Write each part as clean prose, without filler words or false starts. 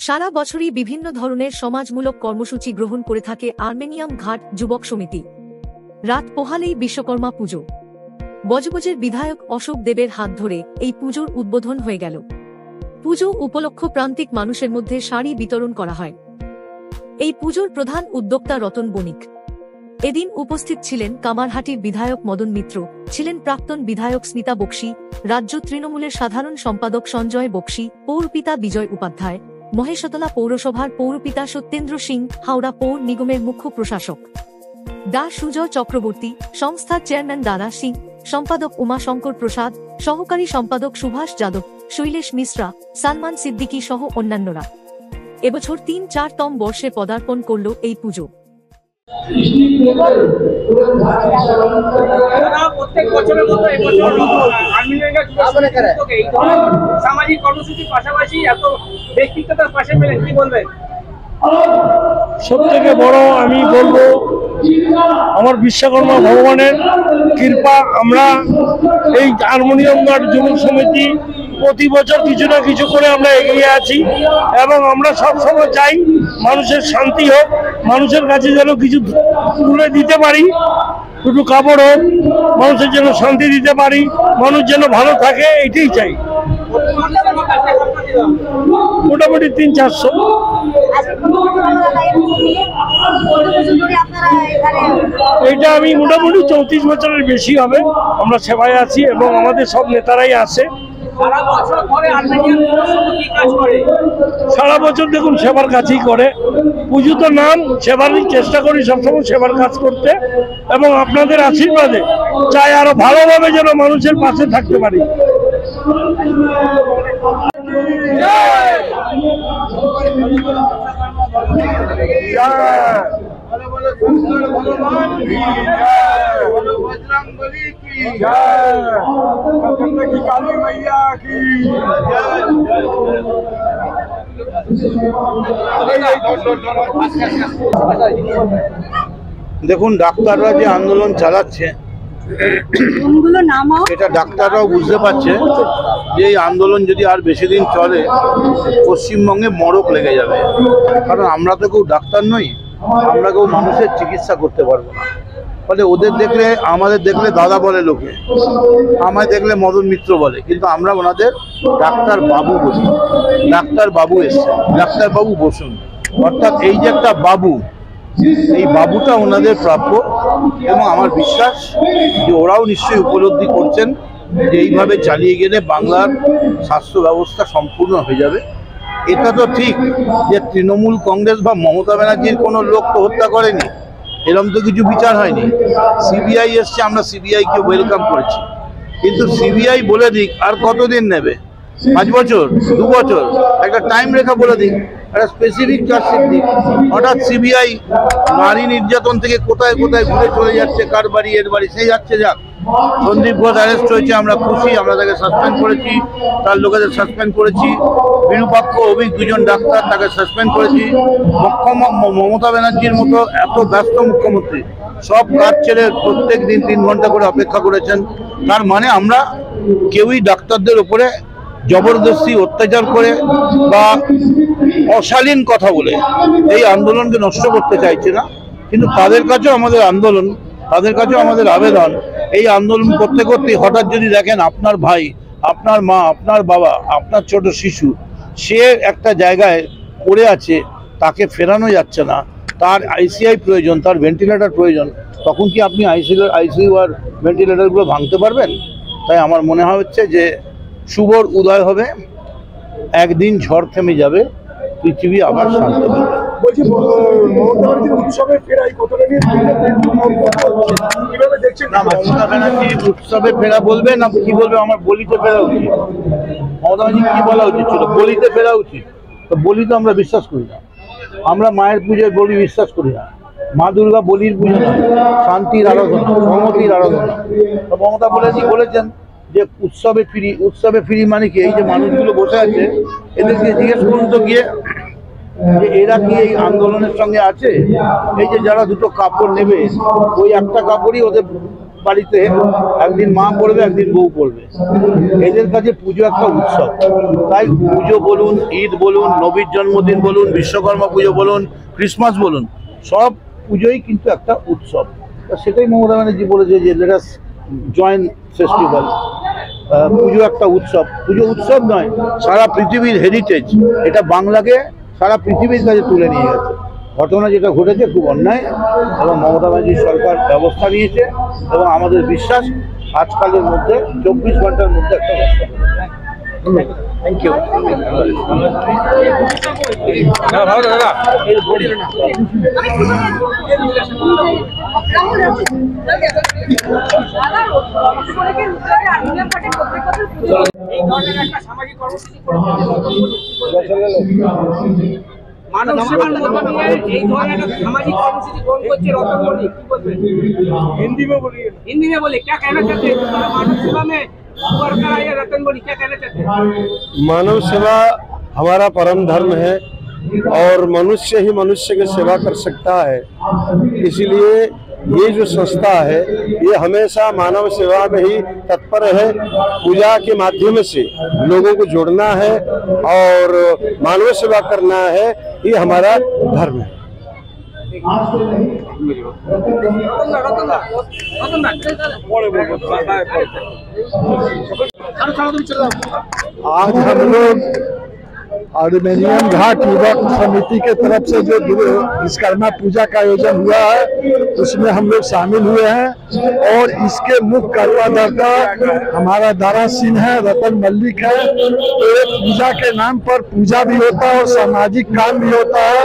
সারা বছরই বিভিন্ন ধরনের সমাজমূলক কর্মসূচি গ্রহণ করে থাকে আর্মেনিয়াম ঘাট যুবক সমিতি। রাত পোহালেই বিশ্বকর্মা পুজো। বজবজের বিধায়ক অশোক দেবের হাত ধরে এই পুজোর উদ্বোধন হয়ে গেল। পুজো উপলক্ষ প্রান্তিক মানুষের মধ্যে শাড়ি বিতরণ করা হয়। এই পুজোর প্রধান উদ্যোক্তা রতন বণিক। এদিন উপস্থিত ছিলেন কামারহাটির বিধায়ক মদন মিত্র, ছিলেন প্রাক্তন বিধায়ক স্মিতা বক্সি, রাজ্য তৃণমূলের সাধারণ সম্পাদক সঞ্জয় বক্সি, পৌরপিতা বিজয় উপাধ্যায়, মহেশতলা পৌরসভার পৌরপিতা সত্যেন্দ্র সিং, হাওড়া পৌর নিগমের মুখ্য প্রশাসক ডা সুজয় চক্রবর্তী, সংস্থার চেয়ারম্যান দারা সিং, সম্পাদক উমাশঙ্কর প্রসাদ, সহকারী সম্পাদক সুভাষ যাদব, শৈলেশ মিশ্রা, সালমান সিদ্দিকী সহ অন্যান্যরা। এবছর ৩-৪তম বর্ষে পদার্পণ করল এই পুজো। প্রত্যেক বছরের মতো এবছর সামাজিক কর্মসূচির পাশাপাশি এত ব্যক্তিত্বতার পাশে পেলেন, কি বলবেন? সব থেকে বড় আমি বলবো আমার বিশ্বকর্মা ভগবানের কৃপা। আমরা এই হারমোনিয়াম ঘাট যুবক সমিতি প্রতি বছর কিছু না কিছু করে আমরা এগিয়ে আছি এবং আমরা সবসময় চাই মানুষের শান্তি হোক, মানুষের কাছে যেন কিছু তুলে দিতে পারি, শুধু কাপড় হোক, মানুষের যেন শান্তি দিতে পারি, মানুষ যেন ভালো থাকে, এটাই চাই। মোটামুটি ৩-৪০০। এইটা আমি মোটামুটি ৩৪ বছরের বেশি হবে আমরা সেবায় আছি এবং আমাদের সব নেতারাই আছে। সারা বছর দেখুন সেবার কাজই করে, পুজো তো নাম, সেবারই চেষ্টা করি সবসময় সেবার কাজ করতে এবং আপনাদের আশীর্বাদে চাই আরো ভালোভাবে যেন মানুষের পাশে থাকতে পারি। দেখুন, ডাক্তাররা যে আন্দোলন চালাচ্ছে এটা ডাক্তাররাও বুঝতে পারছে যে এই আন্দোলন যদি আর বেশি দিন চলে পশ্চিমবঙ্গে মড়ক লেগে যাবে। কারণ আমরা তো কেউ ডাক্তার নই, আমরা কেউ মানুষের চিকিৎসা করতে পারবো না। ফলে ওদের দেখলে, আমাদের দেখলে দাদা বলে লোকে, আমায় দেখলে মদন মিত্র বলে, কিন্তু আমরা ওনাদের ডাক্তার বাবু বলি। ডাক্তার বাবু এসছে, ডাক্তার বাবু বসুন। অর্থাৎ এই যে একটা বাবু, এই বাবুটা ওনাদের প্রাপ্য এবং আমার বিশ্বাস যে ওরাও নিশ্চয়ই উপলব্ধি করছেন যে এইভাবে চালিয়ে গেলে বাংলার স্বাস্থ্য ব্যবস্থা সম্পূর্ণ হয়ে যাবে। এটা তো ঠিক যে তৃণমূল কংগ্রেস বা মমতা ব্যানার্জির কোনো লোক তো হত্যা করেনি, এরকম তো কিছু বিচার হয়নি। সিবিআই এসছে, আমরা সিবিআইকে ওয়েলকাম করেছি, কিন্তু সিবিআই বলে দিক আর কতদিন নেবে, 5 বছর, 2 বছর, একটা টাইম রেখা বলে দিক, একটা স্পেসিফিক চার্জশিট দিক। হঠাৎ সিবিআই নারী নির্যাতন থেকে কোথায় কোথায় ঘুরে চলে যাচ্ছে, কার বাড়ি এর বাড়ি, সেই যাচ্ছে। যাক, সন্দীপ ঘোষ অ্যারেস্ট হয়েছে, আমরা খুশি, আমরা তাকে সাসপেন্ড করেছি, তার লোকেদের সাসপেন্ড করেছি। বিরূপাক্ষ অভিক 2 জন ডাক্তার, তাকে সাসপেন্ড করেছি। মমতা ব্যানার্জির মতো এত ব্যস্ত মুখ্যমন্ত্রী সব কাজ ছেড়ে প্রত্যেক দিন 3 ঘন্টা করে অপেক্ষা করেছেন। তার মানে আমরা কেউই ডাক্তারদের উপরে জবরদস্তি অত্যাচার করে বা অশালীন কথা বলে এই আন্দোলনকে নষ্ট করতে চাইছে না। কিন্তু তাদের কাছেও আমাদের আন্দোলন, তাদের কাছেও আমাদের আবেদন, এই আন্দোলন করতে করতে হঠাৎ যদি দেখেন আপনার ভাই, আপনার মা, আপনার বাবা, আপনার ছোট শিশু সে একটা জায়গায় পড়ে আছে, তাকে ফেরানো যাচ্ছে না, তার আইসিআই প্রয়োজন, তার ভেন্টিলেটর প্রয়োজন, তখন কি আপনি আইসিইউ আর ভেন্টিলেটরগুলো ভাঙতে পারবেন? তাই আমার মনে হচ্ছে যে শুভর উদয় হবে, একদিন ঝড় থেমে যাবে, পৃথিবী আবার শান্ত হবে। উৎসবে ফেরা বলবে না কি বলবে, আমার বলিতে ফেরা উচিত। মমতা ব্যানার্জি কি বলা উচিত ছিল, বলিতে ফেরা উচিত। তো বলি তো আমরা বিশ্বাস করি না, আমরা মায়ের পুজোয় বলি বিশ্বাস করি না। মা দুর্গা বলির পুজো নয়, শান্তির আরাধনা, সংহতির আরাধনা। তো মমতা বলেছেন যে উৎসবে ফিরি। উৎসবে ফিরি মানে কি? এই যে মানুষগুলো বসে আছে এদেরকে জিজ্ঞেস করুন তো গিয়ে যে এরা কি এই আন্দোলনের সঙ্গে আছে? এই যে যারা 2টো কাপড় নেবে, ওই একটা কাপড়ই ওদের বাড়িতে একদিন মা পড়বে, একদিন বউ পড়বে। এদের কাছে পুজো একটা উৎসব। তাই পুজো বলুন, ঈদ বলুন, নবীর জন্মদিন বলুন, বিশ্বকর্মা পুজো বলুন, ক্রিসমাস বলুন, সব পুজোই কিন্তু একটা উৎসব। সেটাই মমতা ব্যানার্জি বলেছে যে লেট আস জয়েন ফেস্টিভ্যাল। পুজো একটা উৎসব। পুজো উৎসব নয়, সারা পৃথিবীর হেরিটেজ। এটা বাংলাকে সারা পৃথিবীর কাছে তুলে নিয়ে গেছে। ঘটনা যেটা ঘটেছে খুব অন্যায়, এবং মমতা ব্যানার্জি সরকার ব্যবস্থা নিয়েছে, এবং আমাদের বিশ্বাস আজকালের মধ্যে 24 ঘন্টার মধ্যে একটা ব্যবস্থা হবে। Thank you. এই ধরনের একটা সামাজিক কর্মসূচি মানব সেবার মধ্য দিয়ে এই ধরনের একটা সামাজিক কর্মসূচি গ্রহণ করছে রতনমণি, কি বলবেন? हिंदी में बोलिए, क्या कहना चाहते हैं? मानव सेवा में वर्कर आए रतनमणि, क्या कहना चाहते हैं? मानव सेवा हमारा परम धर्म है और मनुष्य ही मनुष्य की सेवा कर सकता है। इसलिए ये जो संस्था है ये हमेशा मानव सेवा में ही तत्पर है। पूजा के माध्यम से लोगों को जोड़ना है और मानव सेवा करना है, ये हमारा धर्म है। आज हम लोग आर्मेनियन घाट युवक समिति के तरफ से जो विश्वकर्मा पूजा का आयोजन हुआ है उसमें हम लोग शामिल हुए हैं, और इसके मुख्य कर्ताधर्ता हमारा दारा सिंह है, रतन मल्लिक है। तो ये पूजा के नाम पर पूजा भी होता है और सामाजिक काम भी होता है।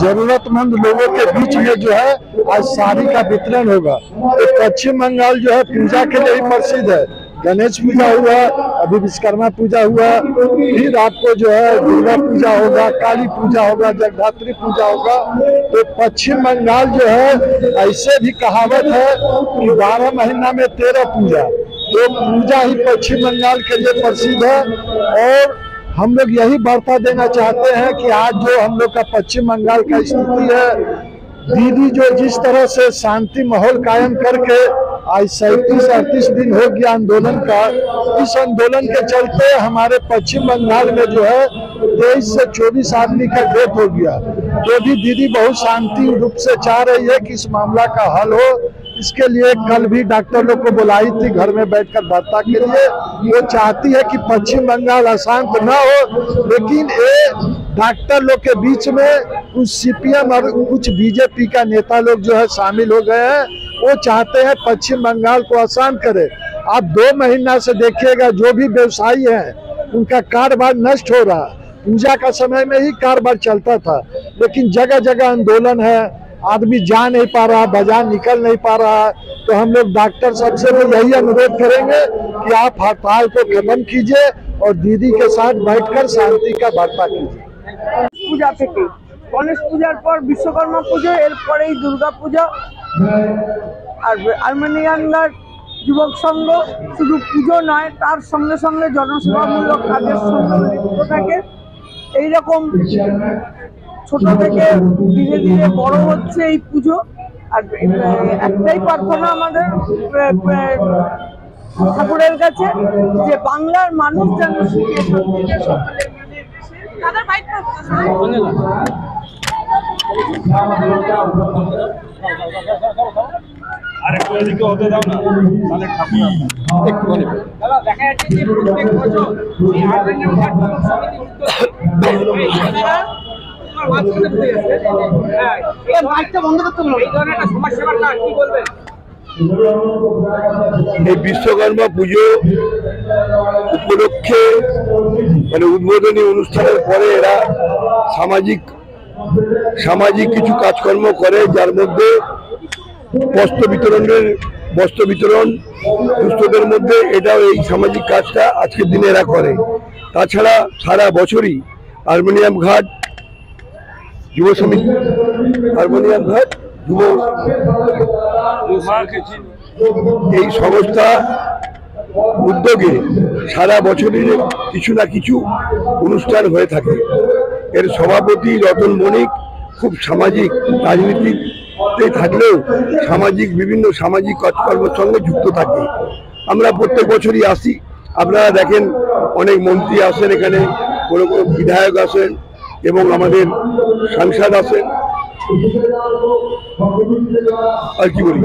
जरूरतमंद लोगों के बीच में जो है आज साड़ी का वितरण होगा। तो पश्चिम बंगाल जो है पूजा के लिए ही प्रसिद्ध है। गणेश पूजा हुआ, अभी विश्वकर्मा पूजा हुआ, फिर आपको जो है दुर्गा पूजा होगा, काली पूजा होगा, जगद्धात्री पूजा होगा। तो पश्चिम बंगाल जो है ऐसे भी कहावत है कि 12 महीना में 13 पूजा। तो पूजा ही पश्चिम बंगाल के लिए प्रसिद्ध है, और हम लोग यही वार्ता देना चाहते हैं कि आज जो हम लोग का पश्चिम बंगाल का स्थिति है, दीदी जो जिस तरह से शांति माहौल कायम करके आज 37-38 दिन हो गया आंदोलन का, इस आंदोलन के चलते हमारे पश्चिम बंगाल में जो है 23 से 24 आदमी का डेथ हो गया। जो भी दीदी बहुत शांति रूप से चाह रही है कि इस मामला का हल हो। इसके लिए कल भी डॉक्टर लोग को बुलाई थी घर में बैठकर वार्ता के लिए। वो चाहती है कि पश्चिम बंगाल अशांत न हो, लेकिन ये डॉक्टर लोग के बीच में कुछ सीपीएम और कुछ बीजेपी का नेता लोग जो है शामिल हो गए हैं। वो चाहते हैं पश्चिम बंगाल को अशांत करे। आप 2 महीना से देखिएगा जो भी व्यवसायी हैं उनका कारोबार नष्ट हो रहा। पूजा का समय में ही कारोबार चलता था, लेकिन जगह जगह आंदोलन है, आदमी जा नहीं पा रहा, बाजार निकल नहीं पा रहा। तो हम लोग डॉक्टर सबसे भी यही अनुरोध करेंगे कि आप हड़ताल को खत्म कीजिए और दीदी के साथ बैठकर शांति का वार्ता कीजिए। पूजा থেকে গণেশ পূজার পর বিশ্বকর্মা পুজো, এরপরেই দুর্গা পূজা। আর আর্মেনিয়ান ঘাট যুবক সংঘ শুধু পুজো নয়, তার সঙ্গে সঙ্গে জনসেবামূলক কাজের সঙ্গে লিপ্ত থাকে। এইরকম ছোট থেকে ধীরে ধীরে বড় হচ্ছে এই পুজো। আর একটাই প্রার্থনা আমাদের ঠাকুরের কাছে যে বাংলার মানুষ যেন সুখে শান্তিতে সকলে মিলে দাদার বাইক আরেকটু এদিকে হতে দাও না, তাহলে ঠাকুর দাদা দেখা যাচ্ছে যে প্রত্যেক বছর এই আর্মেনিয়ান ঘাট যুবক সমিতি এই বিশ্বকর্মা পুজো উপলক্ষে মানে উদ্বোধনী অনুষ্ঠানের পরে এরা সামাজিক কিছু কাজকর্ম করে, যার মধ্যে বস্ত্র বিতরণ দুস্থদের মধ্যে, এটাও এই সামাজিক কাজটা আজকের দিনে এরা করে। তাছাড়া সারা বছরই আর্মেনিয়ান ঘাট যুব সমিতি এই সংস্থা উদ্যোগে সারা বছরই কিছু না কিছু অনুষ্ঠান হয়ে থাকে। এর সভাপতি রতন মল্লিক খুব সামাজিক রাজনীতিক থাকলেও সামাজিক বিভিন্ন সামাজিক কাজকর্মের সঙ্গে যুক্ত থাকি। আমরা প্রত্যেক বছরই আসি। আপনারা দেখেন অনেক মন্ত্রী আসেন এখানে, কোনো কোনো বিধায়ক আসেন এবং আমাদের সাংসদ আসেন। আর কি বলি।